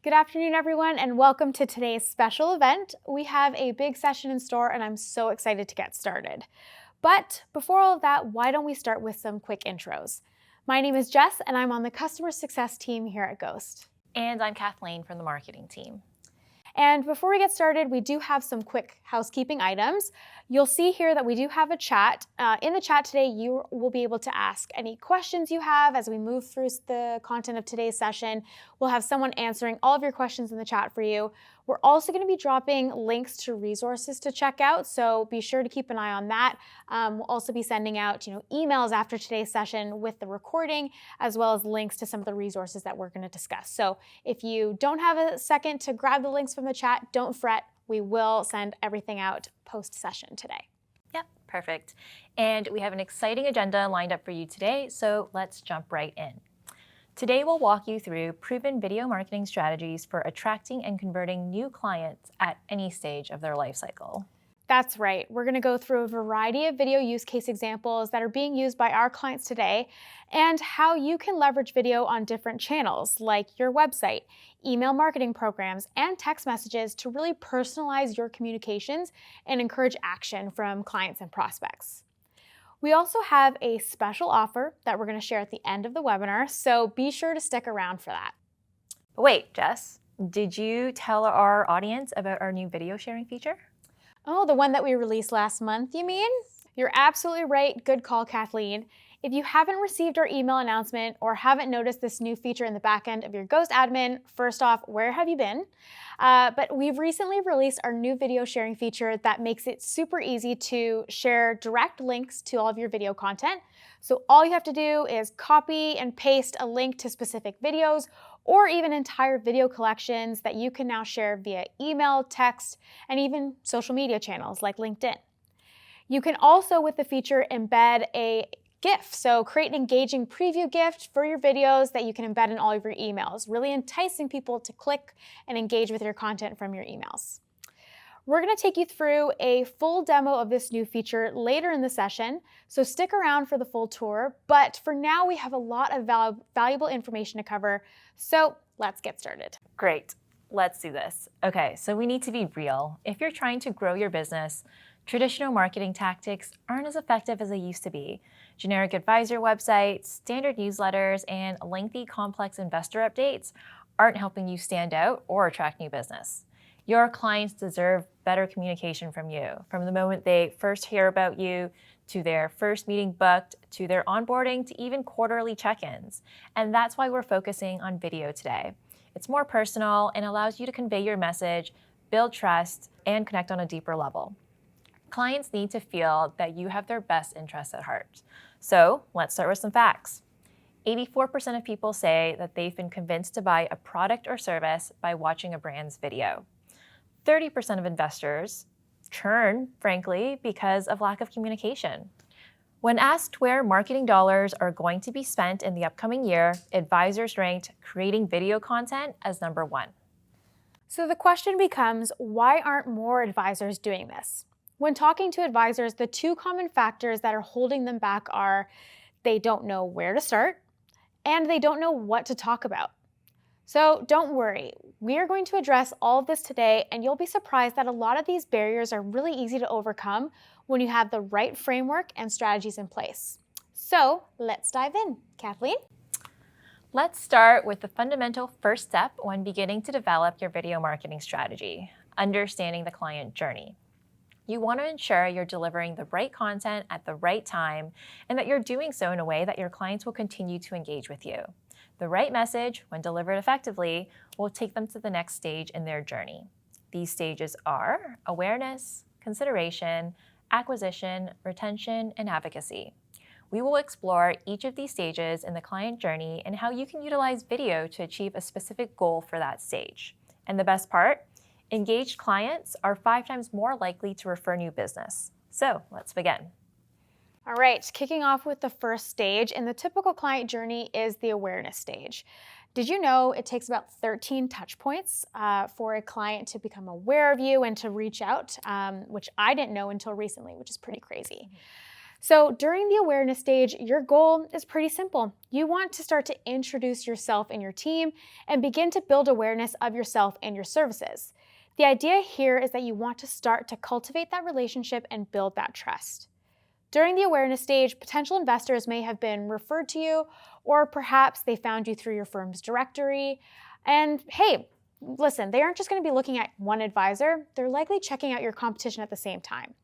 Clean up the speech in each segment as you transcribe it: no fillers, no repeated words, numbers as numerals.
Good afternoon, everyone, and welcome to today's special event. We have a big session in store, and I'm so excited to get started. But before all of that, why don't we start with some quick intros? My name is Jess, and I'm on the customer success team here at Ghost. And I'm Kathleen from the marketing team. And before we get started, we do have some quick housekeeping items. You'll see here that we do have a chat. In the chat today, you will be able to ask any questions you have as we move through the content of today's session. We'll have someone answering all of your questions in the chat for you. We're also going to be dropping links to resources to check out, so be sure to keep an eye on that. We'll also be sending out emails after today's session with the recording, as well as links to some of the resources that we're going to discuss. So if you don't have a second to grab the links from the chat, don't fret. We will send everything out post-session today. Yep, perfect. And we have an exciting agenda lined up for you today, so let's jump right in. Today, we'll walk you through proven video marketing strategies for attracting and converting new clients at any stage of their life cycle. That's right. We're going to go through a variety of video use case examples that are being used by our clients today and how you can leverage video on different channels like your website, email marketing programs, and text messages to really personalize your communications and encourage action from clients and prospects. We also have a special offer that we're going to share at the end of the webinar, so be sure to stick around for that. But wait, Jess, did you tell our audience about our new video sharing feature? Oh, the one that we released last month, you mean? You're absolutely right. Good call, Kathleen. If you haven't received our email announcement or haven't noticed this new feature in the back end of your Ghost admin, first off, where have you been? But we've recently released our new video sharing feature that makes it super easy to share direct links to all of your video content. So all you have to do is copy and paste a link to specific videos or even entire video collections that you can now share via email, text, and even social media channels like LinkedIn. You can also, with the feature, embed a GIF. So create an engaging preview GIF for your videos that you can embed in all of your emails, really enticing people to click and engage with your content from your emails. We're going to take you through a full demo of this new feature later in the session, so stick around for the full tour. But for now, we have a lot of valuable information to cover, so let's get started. Great, let's do this. Okay, so we need to be real. If you're trying to grow your business, traditional marketing tactics aren't as effective as they used to be. Generic advisor websites, standard newsletters, and lengthy, complex investor updates aren't helping you stand out or attract new business. Your clients deserve better communication from you, from the moment they first hear about you, to their first meeting booked, to their onboarding, to even quarterly check-ins. And that's why we're focusing on video today. It's more personal and allows you to convey your message, build trust, and connect on a deeper level. Clients need to feel that you have their best interests at heart. So let's start with some facts. 84% of people say that they've been convinced to buy a product or service by watching a brand's video. 30% of investors churn, frankly, because of lack of communication. When asked where marketing dollars are going to be spent in the upcoming year, advisors ranked creating video content as number one. So the question becomes, why aren't more advisors doing this? When talking to advisors, the two common factors that are holding them back are they don't know where to start and they don't know what to talk about. So don't worry, we are going to address all of this today, and you'll be surprised that a lot of these barriers are really easy to overcome when you have the right framework and strategies in place. So let's dive in. Kathleen? Let's start with the fundamental first step when beginning to develop your video marketing strategy, understanding the client journey. You want to ensure you're delivering the right content at the right time and that you're doing so in a way that your clients will continue to engage with you. The right message, when delivered effectively, will take them to the next stage in their journey. These stages are awareness, consideration, acquisition, retention, and advocacy. We will explore each of these stages in the client journey and how you can utilize video to achieve a specific goal for that stage. And the best part? Engaged clients are 5 times more likely to refer new business. So let's begin. All right, kicking off with the first stage in the typical client journey is the awareness stage. Did you know it takes about 13 touch points for a client to become aware of you and to reach out, which I didn't know until recently, which is pretty crazy. So during the awareness stage, your goal is pretty simple. You want to start to introduce yourself and your team and begin to build awareness of yourself and your services. The idea here is that you want to start to cultivate that relationship and build that trust. During the awareness stage, potential investors may have been referred to you, or perhaps they found you through your firm's directory. And hey, listen, they aren't just going to be looking at one advisor, they're likely checking out your competition at the same time.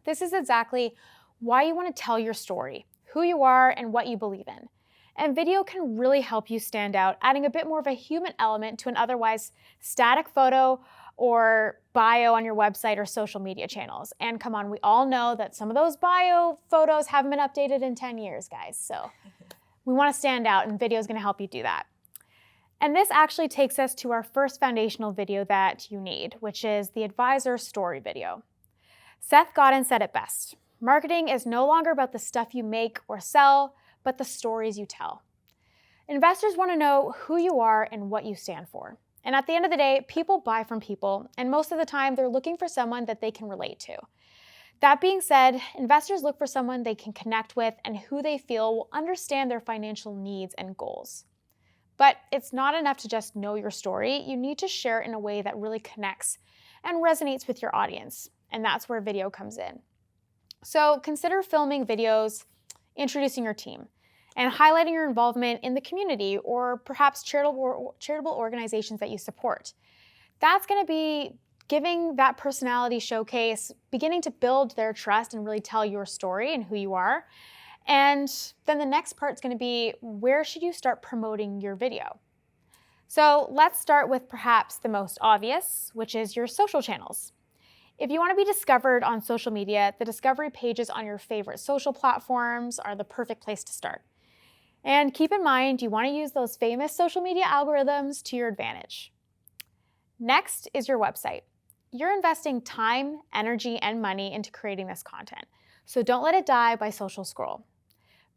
This is exactly why you want to tell your story, who you are, and what you believe in. And video can really help you stand out, adding a bit more of a human element to an otherwise static photo or bio on your website or social media channels. And come on, we all know that some of those bio photos haven't been updated in 10 years, guys. So we want to stand out, and video is going to help you do that. And this actually takes us to our first foundational video that you need, which is the advisor story video. Seth Godin said it best. Marketing is no longer about the stuff you make or sell, but the stories you tell. Investors want to know who you are and what you stand for. And at the end of the day, people buy from people, and most of the time they're looking for someone that they can relate to. That being said, investors look for someone they can connect with and who they feel will understand their financial needs and goals. But it's not enough to just know your story. You need to share it in a way that really connects and resonates with your audience. And that's where video comes in. So consider filming videos, introducing your team, and highlighting your involvement in the community or perhaps charitable organizations that you support. That's going to be giving that personality showcase, beginning to build their trust and really tell your story and who you are. And then the next part is going to be, where should you start promoting your video? So let's start with perhaps the most obvious, which is your social channels. If you want to be discovered on social media, the discovery pages on your favorite social platforms are the perfect place to start. And keep in mind, you want to use those famous social media algorithms to your advantage. Next is your website. You're investing time, energy, and money into creating this content, so don't let it die by social scroll.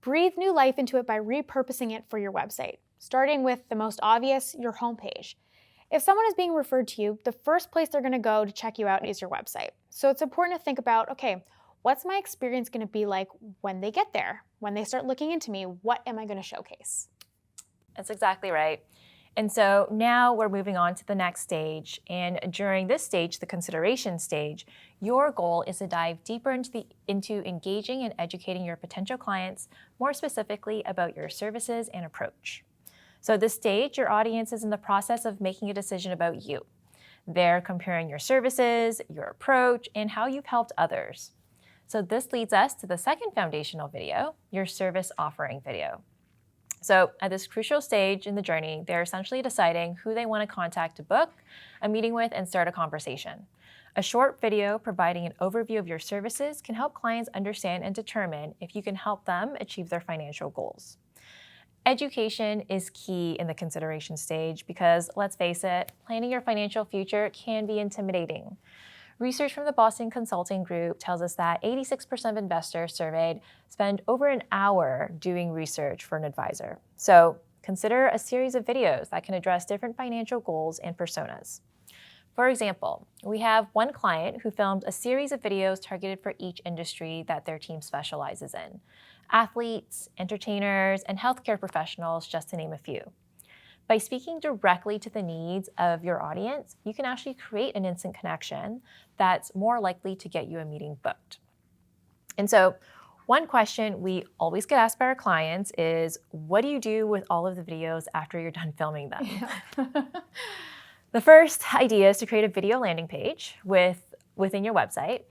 Breathe new life into it by repurposing it for your website, starting with the most obvious, your homepage. If someone is being referred to you, the first place they're going to go to check you out is your website. So it's important to think about, okay, what's my experience going to be like when they get there? When they start looking into me, what am I going to showcase? That's exactly right. And so now we're moving on to the next stage. And during this stage, the consideration stage, your goal is to dive deeper into engaging and educating your potential clients, more specifically about your services and approach. So at this stage, your audience is in the process of making a decision about you. They're comparing your services, your approach, and how you've helped others. So this leads us to the second foundational video, your service offering video. So at this crucial stage in the journey, they're essentially deciding who they want to contact to book a meeting with and start a conversation. A short video providing an overview of your services can help clients understand and determine if you can help them achieve their financial goals. Education is key in the consideration stage because, let's face it, planning your financial future can be intimidating. Research from the Boston Consulting Group tells us that 86% of investors surveyed spend over an hour doing research for an advisor. So consider a series of videos that can address different financial goals and personas. For example, we have one client who filmed a series of videos targeted for each industry that their team specializes in: athletes, entertainers, and healthcare professionals, just to name a few. By speaking directly to the needs of your audience, you can actually create an instant connection that's more likely to get you a meeting booked. And so one question we always get asked by our clients is, what do you do with all of the videos after you're done filming them? Yeah. The first idea is to create a video landing page within your website.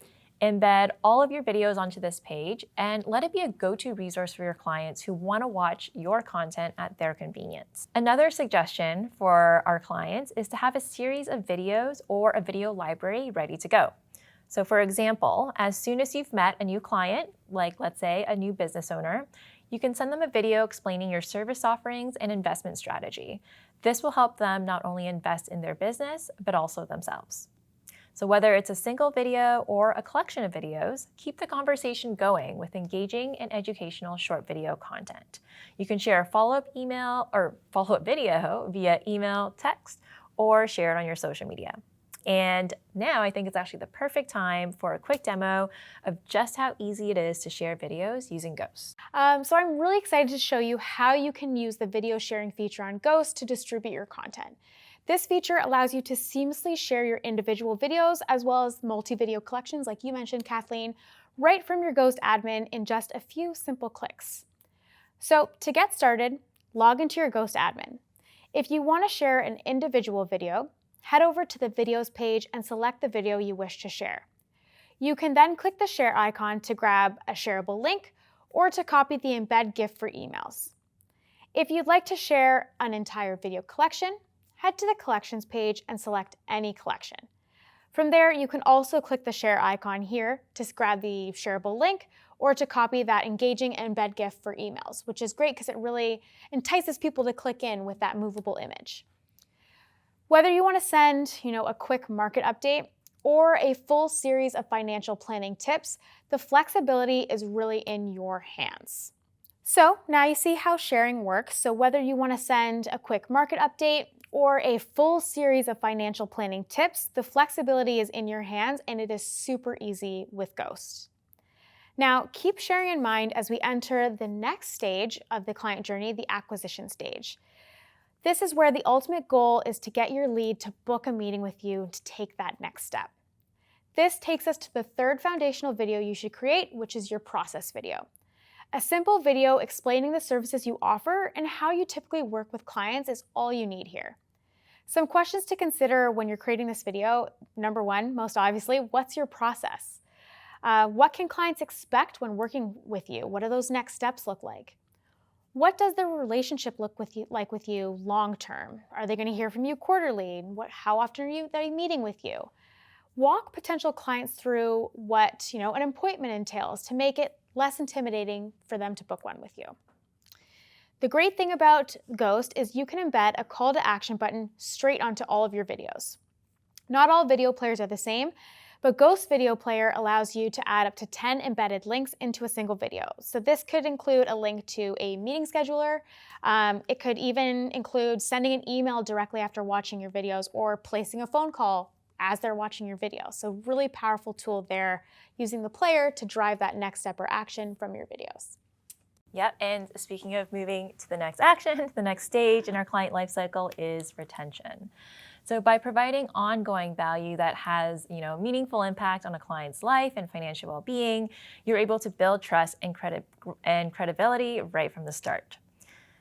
Embed all of your videos onto this page and let it be a go-to resource for your clients who want to watch your content at their convenience. Another suggestion for our clients is to have a series of videos or a video library ready to go. So for example, as soon as you've met a new client, like let's say a new business owner, you can send them a video explaining your service offerings and investment strategy. This will help them not only invest in their business, but also themselves. So whether it's a single video or a collection of videos, keep the conversation going with engaging and educational short video content. You can share a follow-up email or follow-up video via email, text, or share it on your social media. And now I think it's actually the perfect time for a quick demo of just how easy it is to share videos using Ghost. So I'm really excited to show you how you can use the video sharing feature on Ghost to distribute your content. This feature allows you to seamlessly share your individual videos as well as multi-video collections, like you mentioned, Kathleen, right from your Ghost admin in just a few simple clicks. So to get started, log into your Ghost admin. If you want to share an individual video, head over to the videos page and select the video you wish to share. You can then click the share icon to grab a shareable link or to copy the embed GIF for emails. If you'd like to share an entire video collection, head to the collections page and select any collection. From there, you can also click the share icon here to grab the shareable link or to copy that engaging embed GIF for emails, which is great because it really entices people to click in with that movable image. Whether you want to send, a quick market update or a full series of financial planning tips, the flexibility is really in your hands. So now you see how sharing works. So whether you want to send a quick market update or a full series of financial planning tips, the flexibility is in your hands and it is super easy with Ghost. Now, keep sharing in mind as we enter the next stage of the client journey, the acquisition stage. This is where the ultimate goal is to get your lead to book a meeting with you to take that next step. This takes us to the third foundational video you should create, which is your process video. A simple video explaining the services you offer and how you typically work with clients is all you need here. Some questions to consider when you're creating this video. Number one, most obviously, what's your process? What can clients expect when working with you? What do those next steps look like? What does the relationship look like with you long term? Are they going to hear from you quarterly? How often are they meeting with you? Walk potential clients through what an appointment entails to make it less intimidating for them to book one with you. The great thing about Ghost is you can embed a call to action button straight onto all of your videos. Not all video players are the same, but Ghost Video Player allows you to add up to 10 embedded links into a single video. So this could include a link to a meeting scheduler. It could even include sending an email directly after watching your videos or placing a phone call as they're watching your video. So really powerful tool there, using the player to drive that next step or action from your videos. Yep, and speaking of moving to the next action, the next stage in our client lifecycle is retention. So by providing ongoing value that has, meaningful impact on a client's life and financial well-being, you're able to build trust and credibility right from the start.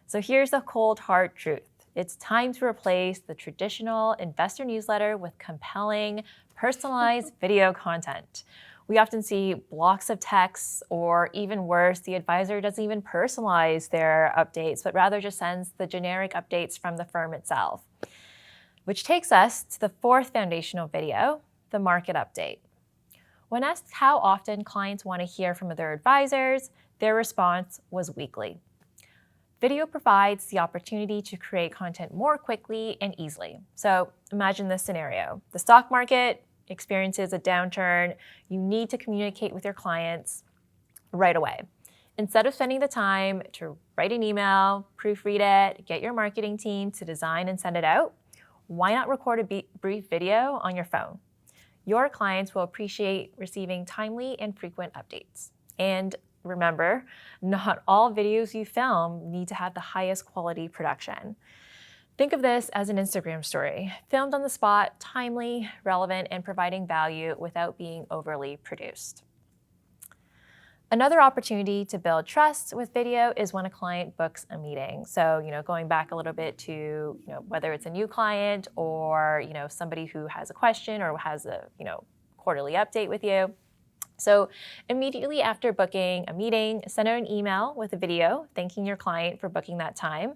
So here's the cold, hard truth. It's time to replace the traditional investor newsletter with compelling, personalized video content. We often see blocks of text, or even worse, the advisor doesn't even personalize their updates, but rather just sends the generic updates from the firm itself. Which takes us to the fourth foundational video, the market update. When asked how often clients want to hear from their advisors, their response was weekly. Video provides the opportunity to create content more quickly and easily. So imagine this scenario. The stock market experiences a downturn. You need to communicate with your clients right away. Instead of spending the time to write an email, proofread it, get your marketing team to design and send it out, why not record a brief video on your phone? Your clients will appreciate receiving timely and frequent updates. And remember, not all videos you film need to have the highest quality production. Think of this as an Instagram story, filmed on the spot, timely, relevant, and providing value without being overly produced. Another opportunity to build trust with video is when a client books a meeting. So, going back a little bit to, whether it's a new client or, somebody who has a question or has a, quarterly update with you. So immediately after booking a meeting, send out an email with a video thanking your client for booking that time.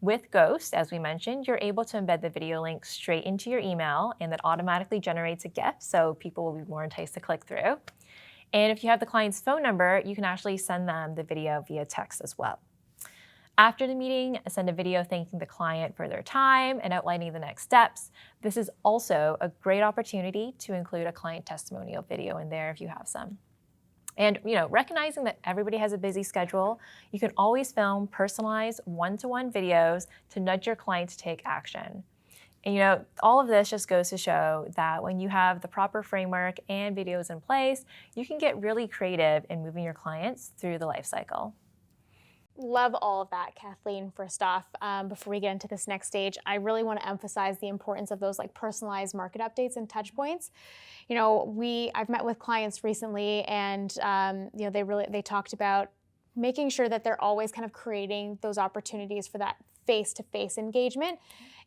With Ghost, as we mentioned, you're able to embed the video link straight into your email, and that automatically generates a GIF, so people will be more enticed to click through. And if you have the client's phone number, you can actually send them the video via text as well. After the meeting, send a video thanking the client for their time and outlining the next steps. This is also a great opportunity to include a client testimonial video in there if you have some. And recognizing that everybody has a busy schedule, you can always film personalized one-to-one videos to nudge your client to take action. And all of this just goes to show that when you have the proper framework and videos in place, you can get really creative in moving your clients through the life cycle. Love all of that, Kathleen. First off, before we get into this next stage, I really want to emphasize the importance of those like personalized market updates and touch points. I've met with clients recently, and they talked about making sure that they're always kind of creating those opportunities for that face-to-face engagement.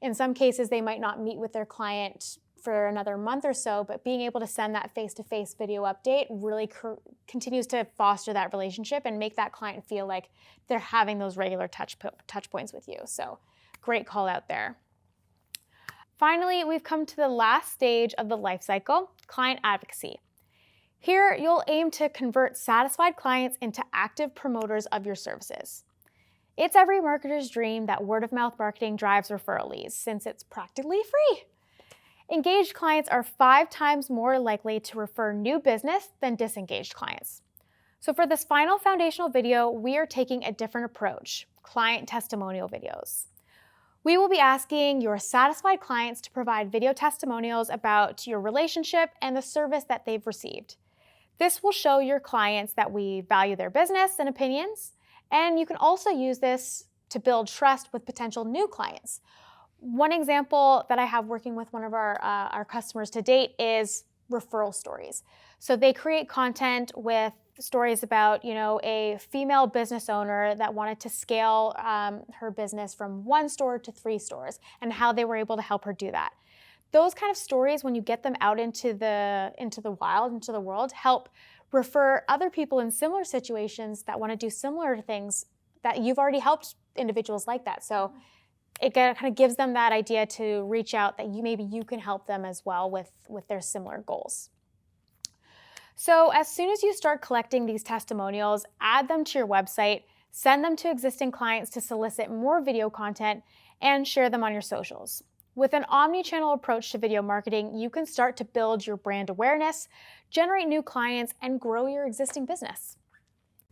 In some cases, they might not meet with their client for another month or so, but being able to send that face-to-face video update really continues to foster that relationship and make that client feel like they're having those regular touch points with you. So great call out there. Finally, we've come to the last stage of the life cycle, client advocacy. Here, you'll aim to convert satisfied clients into active promoters of your services. It's every marketer's dream that word-of-mouth marketing drives referral leads, since it's practically free. Engaged clients are 5 times more likely to refer new business than disengaged clients. So for this final foundational video, we are taking a different approach, client testimonial videos. We will be asking your satisfied clients to provide video testimonials about your relationship and the service that they've received. This will show your clients that we value their business and opinions, and you can also use this to build trust with potential new clients. One example that I have working with one of our customers to date is referral stories. So they create content with stories about, a female business owner that wanted to scale her business from 1 store to 3 stores and how they were able to help her do that. Those kind of stories, when you get them out into the wild, into the world, help refer other people in similar situations that want to do similar things that you've already helped individuals like that. So it kind of gives them that idea to reach out that maybe you can help them as well with their similar goals. So as soon as you start collecting these testimonials, add them to your website, send them to existing clients to solicit more video content, and share them on your socials. With an omni-channel approach to video marketing, you can start to build your brand awareness, generate new clients, and grow your existing business.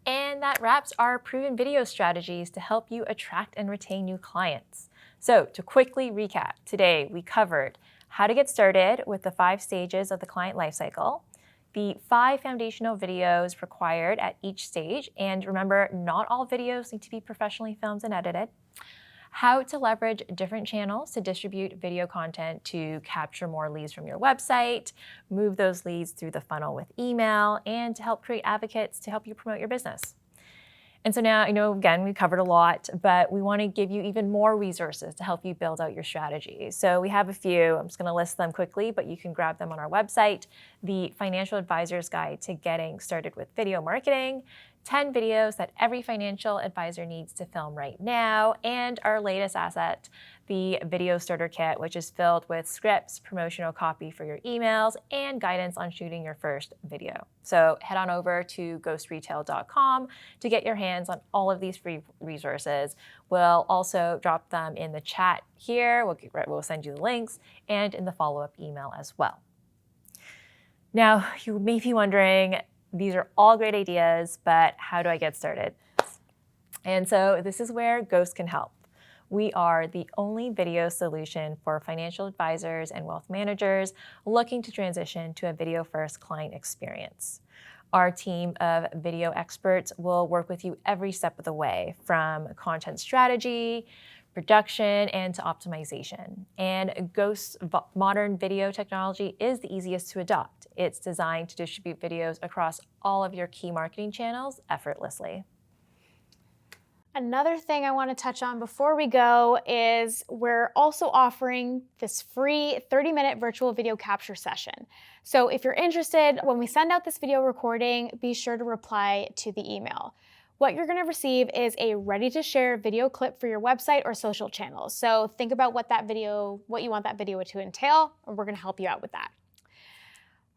And that wraps our proven video strategies to help you attract and retain new clients. So to quickly recap, today we covered how to get started with the 5 stages of the client lifecycle, the 5 foundational videos required at each stage, and remember, not all videos need to be professionally filmed and edited, how to leverage different channels to distribute video content to capture more leads from your website, move those leads through the funnel with email, and to help create advocates to help you promote your business. And so now, again, we covered a lot, but we want to give you even more resources to help you build out your strategy. So we have a few. I'm just going to list them quickly, but you can grab them on our website. The Financial Advisor's Guide to Getting Started with Video Marketing, 10 videos that every financial advisor needs to film right now, and our latest asset, the Video Starter Kit, which is filled with scripts, promotional copy for your emails, and guidance on shooting your first video. So head on over to ghostretail.com to get your hands on all of these free resources. We'll also drop them in the chat here. We'll send you the links and in the follow-up email as well. Now, you may be wondering, these are all great ideas, but how do I get started? And so this is where Ghost can help. We are the only video solution for financial advisors and wealth managers looking to transition to a video-first client experience. Our team of video experts will work with you every step of the way, from content strategy, production, and to optimization. And Ghost's modern video technology is the easiest to adopt. It's designed to distribute videos across all of your key marketing channels effortlessly. Another thing I want to touch on before we go is we're also offering this free 30-minute virtual video capture session. So if you're interested, when we send out this video recording, be sure to reply to the email. What you're going to receive is a ready-to-share video clip for your website or social channels. So think about what you want that video to entail, and we're going to help you out with that.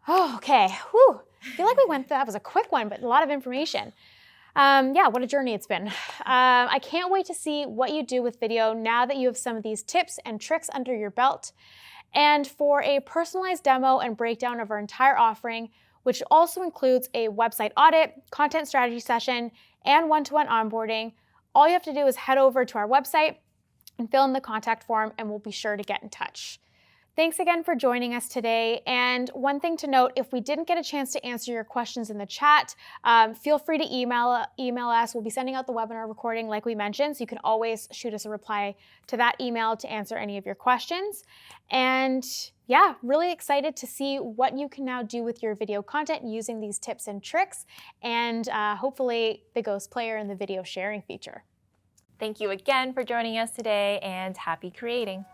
Oh, okay. Whew. I feel like that was a quick one, but a lot of information. What a journey it's been. I can't wait to see what you do with video now that you have some of these tips and tricks under your belt. And for a personalized demo and breakdown of our entire offering, which also includes a website audit, content strategy session, and one-to-one onboarding, all you have to do is head over to our website and fill in the contact form, and we'll be sure to get in touch. Thanks again for joining us today. And one thing to note, if we didn't get a chance to answer your questions in the chat, feel free to email us. We'll be sending out the webinar recording like we mentioned, so you can always shoot us a reply to that email to answer any of your questions. And yeah, really excited to see what you can now do with your video content using these tips and tricks, and hopefully the Ghost Player and the video sharing feature. Thank you again for joining us today, and happy creating.